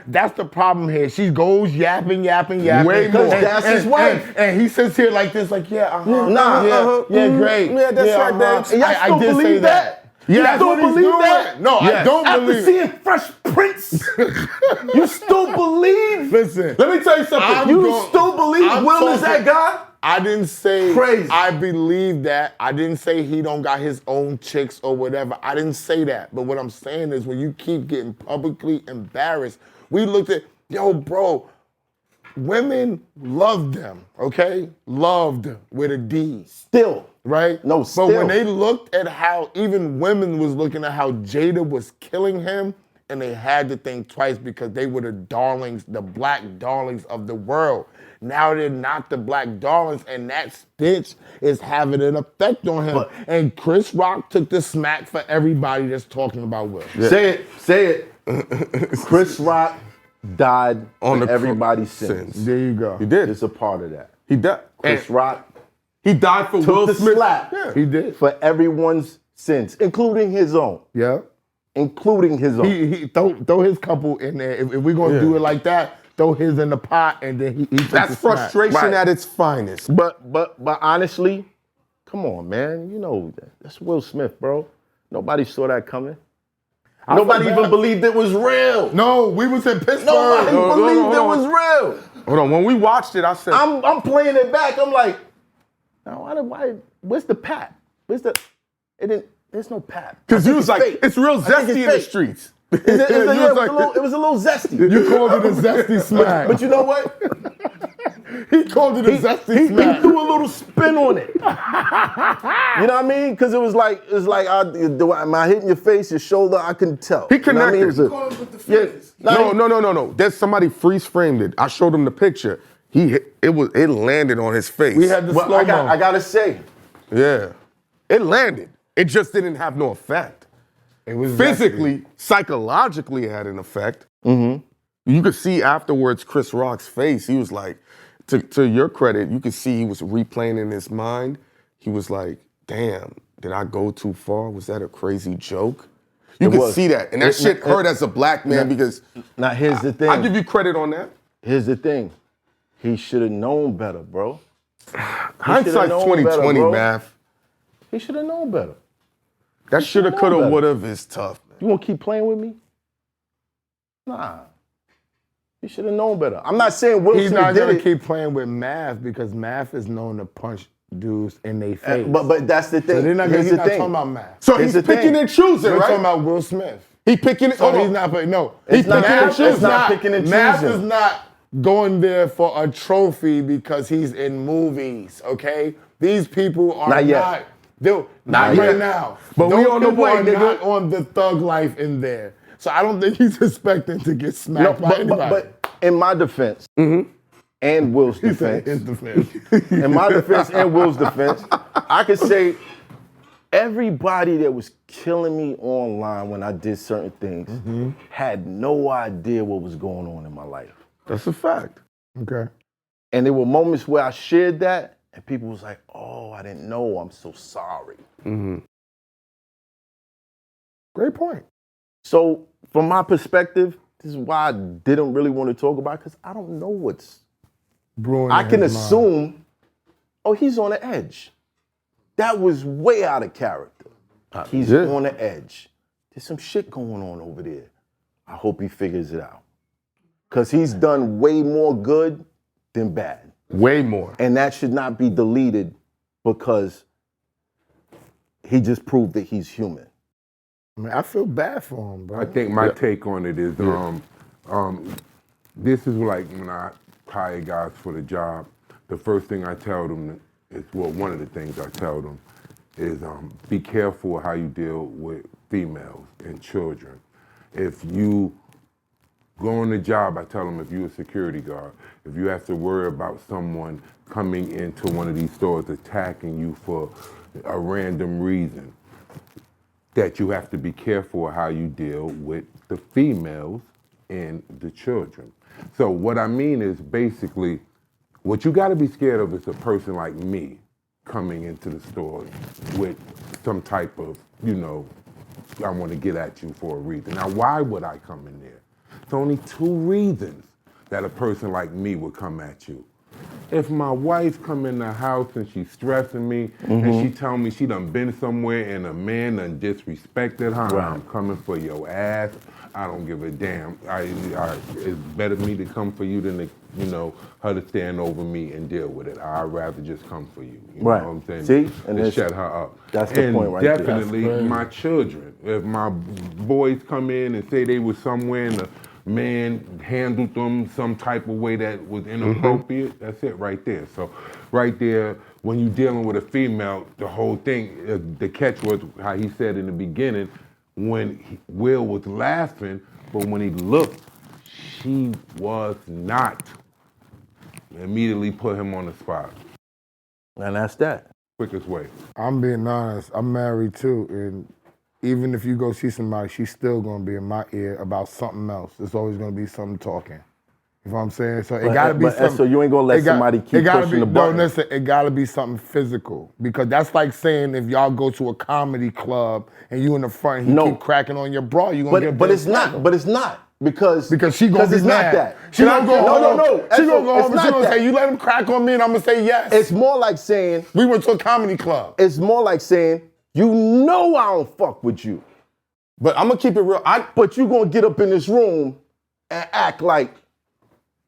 that's the problem here. She goes yapping.
Way more.
That's his wife.
And he sits here like this, like, yeah,
Nah,
great.
Yeah, that's right, babe.
And y'all
I
still
did say
believe that?
Yeah,
You
that's
still
what he's
believe
doing.
that?
No, I
Yes.
don't
After
believe it.
seeing Fresh Prince, you still believe?
Listen,
Let me tell you something.
You still believe
I'm
Will is that
talking-
guy?
I didn't say
Crazy.
I believe that. I didn't say he don't got his own chicks or whatever. I didn't say that. But what I'm saying is when you keep getting publicly embarrassed, we looked at, yo, bro, women loved them, okay? Loved with a D.
Still.
Right?
No,
But
still.
when they looked at how even women was looking at how Jada was killing him, and they had to think twice because they were the darlings, the black darlings of the world. Now they're not the black darlings, and that stench is having an effect on him. And Chris Rock took the smack for everybody that's talking about Will.
Yeah.
Say it. Chris Rock died
On
for
the
everybody's
sins.
sins.
There you go.
He did.
It's a part of that.
He died.
Chris Rock
He died for
took
Will
the
Smith.
slap
He did.
for everyone's sins, including his own.
Yeah.
Including his own.
He throw his couple in there. If we're gonna do it like that, throw his in the pot, and then he took
That's
the smack.
frustration
Right.
at its finest.
But honestly, come on, man. You know that's Will Smith, bro. Nobody saw that coming. Nobody
feel
even
bad.
believed it was real.
No, we was in Pittsburgh.
Nobody
No,
believed
hold
it
on.
was real.
Hold on. When we watched it, I said,
I'm playing it back. I'm like, now why? Where's the pat? Where's the? It didn't. There's no pat.
because
I
you
think
was like,
fake.
it's real
I think
zesty
it's
in the
fake.
streets.
It was
like-
it was a little zesty.
You called it a zesty smack.
But you know what?
He called it a zesty
He
smack.
threw a little spin on it. You know what I mean? Because it was like am I hitting your face, your shoulder? I couldn't tell.
He
You know what I mean? It was
connected.
a-
Call him with the
Yeah.
feelings.
No. There's somebody freeze framed it. I showed him the picture. It landed on his face.
We had the
Well,
slow
I gotta say,
Yeah. It landed. It just didn't have no effect.
It was
Physically, psychologically, it had an effect. Mm-hmm. You could see afterwards Chris Rock's face. He was like, to your credit, you could see he was replaying in his mind. He was like, damn, did I go too far? Was that a crazy joke? You could
was.
see that. And that shit hurt as a black man because
now here's the thing.
I give you credit on that.
Here's the thing. He should have known better, bro.
Hindsight's
known
2020,
better, bro.
Math.
He should have known better.
That shoulda,
known
coulda,
better.
woulda is tough.
You want to keep playing with me? Nah. He should have known better. I'm not saying Will
He's
Smith
not
did
gonna
it,
keep playing with Math because Math is known to punch dudes in their face.
but that's the thing.
so they're not,
Here's
he's
the
not
thing.
talking about Math.
So
Here's
he's
the
picking
thing.
and choosing,
We're talking
right?
about Will Smith.
He picking it.
So
hold
he's
on.
not picking. No,
It's not
Math
picking and
is
choosing. Not picking and
Math
choosing.
is not going there for a trophy because he's in movies. Okay, these people are
Not yet.
not. Not
Not
right
yet.
now.
But we
Those
on the
people
way,
are
nigga.
not on the thug life in there. So I don't think he's expecting to get
No,
smacked by anybody.
but in my defense, and Will's
He said
defense,
his defense.
in my defense and Will's defense, I could say everybody that was killing me online when I did certain things had no idea what was going on in my life.
That's a fact.
Okay.
And there were moments where I shared that, and people was like, "Oh, I didn't know. I'm so sorry."
Great point.
So from my perspective, this is why I didn't really want to talk about it, because I don't know what's
Brewing
I
in
can
his mind.
assume, oh, he's on the edge. That was way out of character. He's
yeah.
on the edge. There's some shit going on over there. I hope he figures it out. Because he's done way more good than bad.
Way more.
And that should not be deleted because he just proved that he's human.
I mean, I feel bad for him, bro.
I think my take on it is, this is like when I hire guys for the job, the first thing I tell them is, well, one of the things I tell them is be careful how you deal with females and children. If you go on the job, I tell them, if you're a security guard, if you have to worry about someone coming into one of these stores attacking you for a random reason, that you have to be careful how you deal with the females and the children. So what I mean is basically, what you gotta be scared of is a person like me coming into the store with some type of, I wanna get at you for a reason. Now, why would I come in there? It's only two reasons that a person like me would come at you. If my wife come in the house and she's stressing me and she tell me she done been somewhere and a man done disrespected her, I'm coming for your ass. I don't give a damn. It's better me to come for you than her to stand over me and deal with it. I'd rather just come for you. You know what I'm saying?
See? And
to shut her up.
That's the point right there.
Definitely my children. If my boys come in and say they was somewhere and the man handled them some type of way that was inappropriate, that's it right there. So right there, when you're dealing with a female, the whole thing, the catch was how he said in the beginning, when Will was laughing, but when he looked, she was not. Immediately put him on the spot.
And that's that.
Quickest way.
I'm being honest. I'm married too, and even if you go see somebody, she's still gonna be in my ear about something else. There's always gonna be something talking. You know what I'm saying? So it gotta be something.
So you ain't gonna let somebody keep pushing the button?
No, listen, it gotta be something physical. Because that's like saying if y'all go to a comedy club and you in the front and he keep cracking on your bra, you gonna get
But it's not. But it's not. Because
she gonna be
it's
mad.
not that.
She gonna go home.
No.
She gonna go home and she
not
gonna
that.
say, you let him crack on me, and I'm gonna say yes.
It's more like saying,
we went to a comedy club.
It's more like saying, you know I don't fuck with you.
But I'm gonna keep it real.
But you gonna get up in this room and act like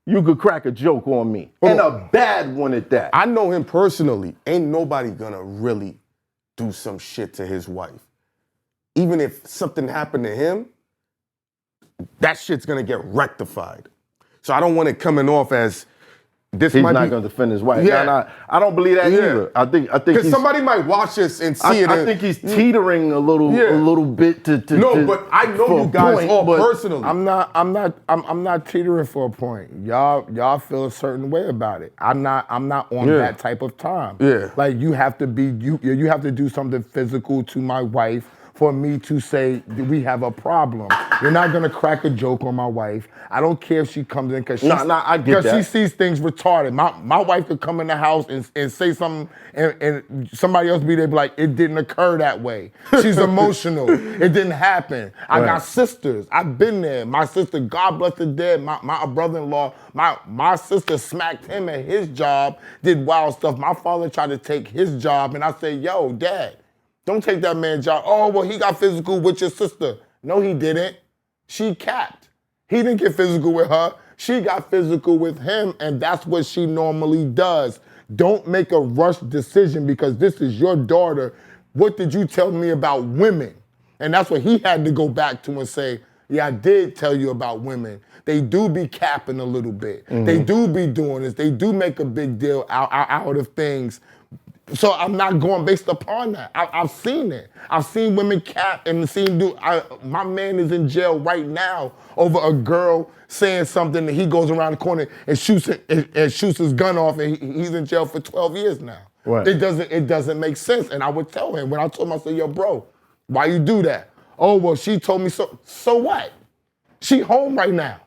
you could crack a joke on me. And a bad one at that.
I know him personally. Ain't nobody gonna really do some shit to his wife. Even if something happened to him, that shit's gonna get rectified. So I don't want it coming off as this
He's
might
not
be,
gonna defend his wife.
Yeah.
No, I don't believe that either. I think
because somebody might watch this and see it.
I think he's teetering a little bit to
No, but I know you guys all personally.
I'm not teetering for a point. Y'all feel a certain way about it. I'm not on that type of time.
Yeah.
Like you have to do something physical to my wife for me to say we have a problem. You're not gonna crack a joke on my wife. I don't care if she comes in because
I get that.
she sees things retarded. My wife could come in the house and say something and somebody else be there be like, it didn't occur that way. She's emotional. It didn't happen. I got sisters. I've been there. My sister, God bless the dead, my brother-in-law, my sister smacked him at his job, did wild stuff. My father tried to take his job and I said, yo, Dad, don't take that man's job. Oh, well, he got physical with your sister. No, he didn't. She capped. He didn't get physical with her. She got physical with him, and that's what she normally does. Don't make a rushed decision because this is your daughter. What did you tell me about women? And that's what he had to go back to and say, yeah, I did tell you about women. They do be capping a little bit. They do be doing this. They do make a big deal out of things. So I'm not going based upon that. I've seen it. I've seen women cap and my man is in jail right now over a girl saying something that he goes around the corner and shoots his gun off and he's in jail for 12 years now.
Right.
It doesn't make sense. And I would tell him, when I told him, I said, yo, bro, why you do that? Oh, well, she told me so. So what? She home right now.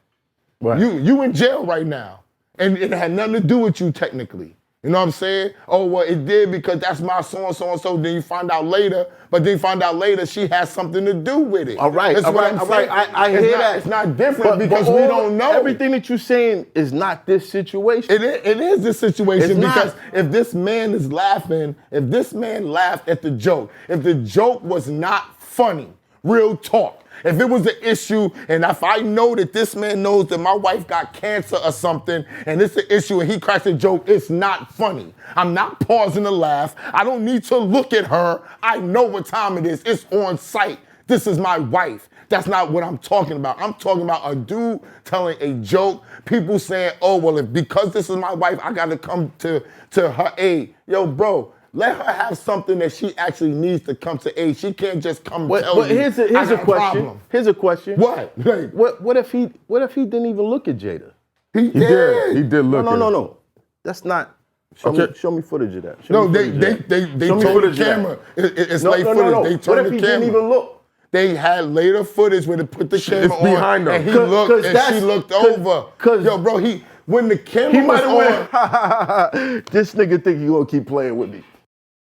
Right.
You in jail right now. And it had nothing to do with you technically. You know what I'm saying? Oh, well, it did because that's my so-and-so. Then you find out later, she has something to do with it.
All right,
That's
all
what
right,
I'm
all
saying.
right. I hear that.
It's not different
But
because we
all-
don't know.
Everything that you're saying is not this situation.
It is this situation
It's
because
not.
if this man is laughing, if this man laughed at the joke, if the joke was not funny, real talk, if it was an issue, and if I know that this man knows that my wife got cancer or something, and it's an issue and he cracks a joke, it's not funny. I'm not pausing to laugh. I don't need to look at her. I know what time it is. It's on site. This is my wife. That's not what I'm talking about. I'm talking about a dude telling a joke, people saying, oh, well, because this is my wife, I got to come to her aid. Yo, bro, let her have something that she actually needs to come to aid. She can't just come tell you.
Here's a question.
Problem.
Here's a question.
What? Like,
What if he didn't even look at Jada?
he
He did. He did look at her.
No. That's not. Show me footage of that.
No, they told the camera. It's late footage. They
What
told
if
the
he
camera.
didn't even look?
They had later footage where they put the camera on
behind them.
and he
'Cause
looked and
that's-
she looked
'cause-
over.
'cause-
Yo, bro, when the
He
camera was
might
on.
have went, this nigga think he gonna keep playing with me.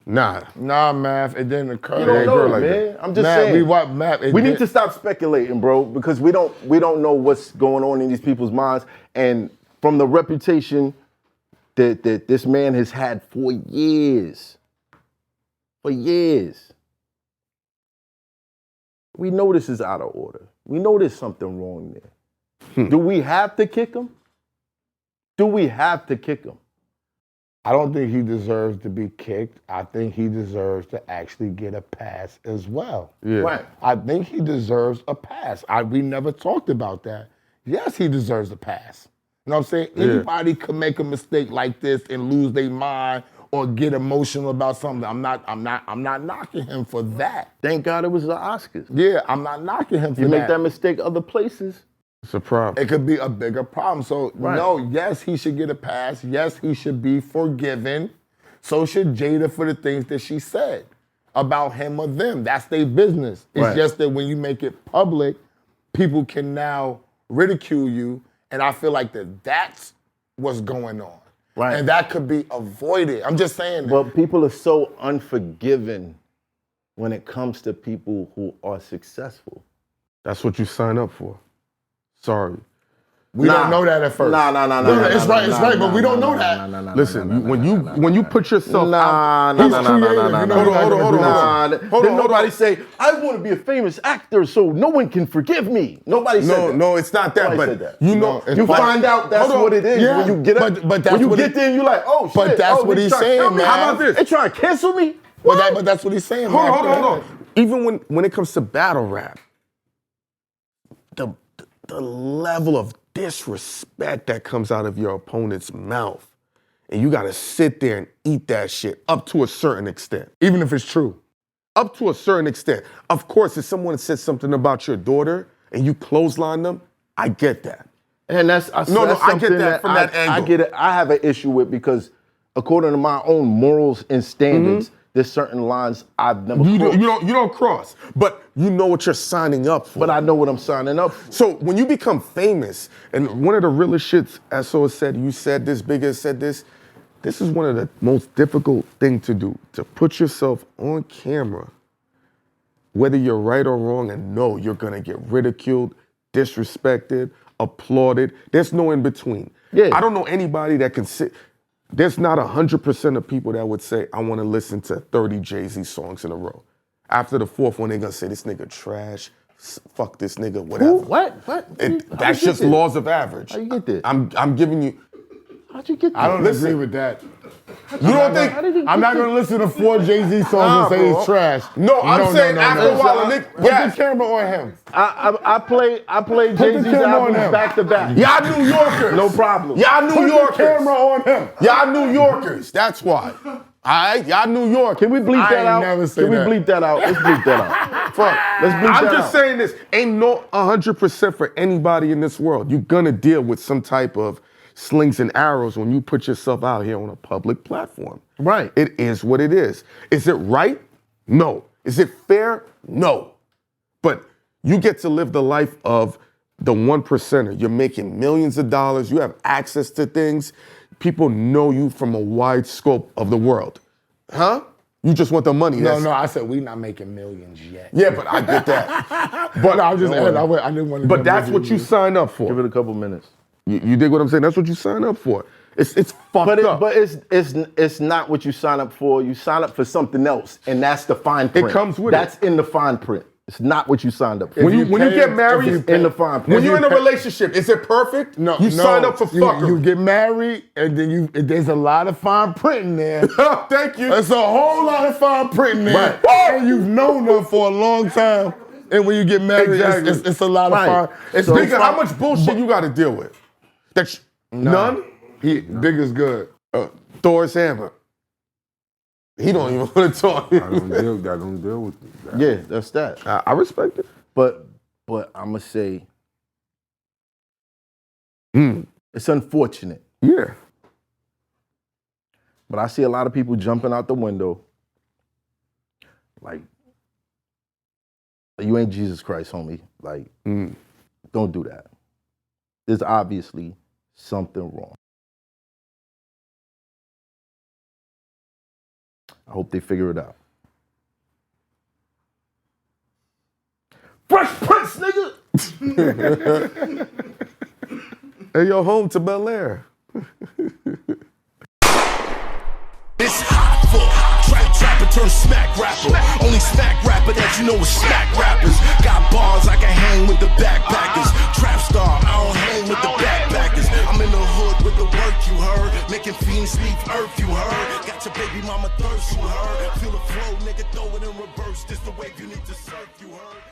Nah.
Nah, Math, it didn't occur.
You don't
ain't
know,
go
man.
like that.
I'm just
Math,
saying. We need
did-
to stop speculating, bro, because we don't know what's going on in these people's minds. And from the reputation that this man has had for years, we know this is out of order. We know there's something wrong there. Do we have to kick him?
I don't think he deserves to be kicked. I think he deserves to actually get a pass as well.
Yeah.
Right.
I think he deserves a pass. We never talked about that. Yes, he deserves a pass. You know what I'm saying?
Yeah.
Anybody could make a mistake like this and lose their mind or get emotional about something. I'm not knocking him for that.
Thank God it was the Oscars.
Yeah, I'm not knocking him for
You
that.
make that mistake other places.
It's a problem.
It could be a bigger problem. So,
Right.
no, yes, he should get a pass. Yes, he should be forgiven. So should Jada for the things that she said about him or them. That's their business. It's
Right.
just that when you make it public, people can now ridicule you. And I feel like that's what's going on.
Right.
And that could be avoided. I'm just saying that.
But people are so unforgiving when it comes to people who are successful.
That's what you sign up for. Sorry.
We don't know that at first.
Nah.
It's right, but we don't know that.
Listen, when you put yourself out,
He's creative. You know he's not gonna do that.
Did nobody say, I want to be a famous actor so no one can forgive me? Nobody said that.
No, it's not that.
Nobody
But
said that.
you know,
it's
You
But-
find out that's
hold on.
what it is
Yeah,
when you get up.
but that's
when you
what
get
he-
there and you're like, oh shit.
But that's
oh,
what
they
he's
trying to
saying,
kill me?
man.
How about this?
They trying to cancel me?
But that's what he's saying, man.
hold on. Even when it comes to battle rap, the level of disrespect that comes out of your opponent's mouth, and you gotta sit there and eat that shit up to a certain extent.
Even if it's true.
Up to a certain extent. Of course, if someone says something about your daughter and you clothesline them, I get that.
And that's
I get
something
that from that
I
angle.
get it. I have an issue with because according to my own morals and standards, there's certain lines I've never
You
crossed.
don't cross, but you know what you're signing up for.
But I know what I'm signing up for.
So when you become famous, and one of the realest shits SO said, you said this, Bigger said this is one of the most difficult thing to do, to put yourself on camera, whether you're right or wrong, and know you're gonna get ridiculed, disrespected, applauded. There's no in between.
Yeah.
I don't know anybody that can sit. There's not 100% of people that would say, I wanna listen to 30 Jay-Z songs in a row. After the fourth one, they're gonna say, this nigga trash, fuck this nigga, whatever.
What?
That's
How'd you
just
get there?
laws of average.
How you get there?
I'm giving you.
How'd you get there?
I don't
Listen.
agree with that.
You don't think?
I'm not gonna listen to 4 Jay-Z songs and say
bro.
he's trash.
No, I'm saying after a while, the nigga.
Put
Yes.
the camera on him.
I play Jay-Z's
camera on
albums
him.
back to back.
Y'all New Yorkers.
No problem.
Y'all New
Put the
Yorkers.
camera on him.
Y'all New Yorkers. That's why. All right, y'all New York.
Can we bleep
I
that
ain't
out?
never say
Can we
that.
bleep that out? Let's bleep that out. Fuck. Let's bleep
I'm
that
just
out.
saying this. Ain't no 100% for anybody in this world. You're gonna deal with some type of slings and arrows when you put yourself out here on a public platform.
Right.
It is what it is. Is it right? No. Is it fair? No. But you get to live the life of the 1%er. You're making millions of dollars. You have access to things. people know you from a wide scope of the world. Huh? You just want the money.
No, I said we not making millions yet.
Yeah, but I get that. But
No, I was just, I didn't want to.
But that's what you signed up for.
Give it a couple minutes.
You dig what I'm saying? That's what you signed up for. It's fucked up.
But it's not what you sign up for. You sign up for something else, and that's the fine print.
It comes with
That's in the fine print. It's not what you signed up for.
When you get married,
it's in the fine print.
when you're in a relationship, is it perfect?
No,
you signed up for fuckery.
You get married, and then there's a lot of fine print in there.
Thank you.
There's a whole lot of fine print in there.
Right.
And you've known them for a long time. And when you get married,
Exactly.
it's a lot
Right.
of fine. It's
So
big.
how much bullshit you got to deal with? None?
Big is good.
Thor's hammer. He don't even want to talk.
I don't deal with that.
Yeah, that's that.
I respect it.
But I'm gonna say it's unfortunate.
Yeah.
But I see a lot of people jumping out the window like, you ain't Jesus Christ, homie. Like, don't do that. There's obviously something wrong. I hope they figure it out. Fresh Prince, nigga!
Hey, yo, home to Bel Air.
It's hot for trapper turn smack rapper. Only smack rapper that you know is smack rappers. Got bars, I can hang with the backpackers. Trap star, I don't hang with the backpackers. I'm in the hood with the work, you heard. Making fiends leave earth, you heard. Got your baby mama thirst, you heard. Feel the flow, nigga, throw it in reverse. This the wave you need to surf, you heard.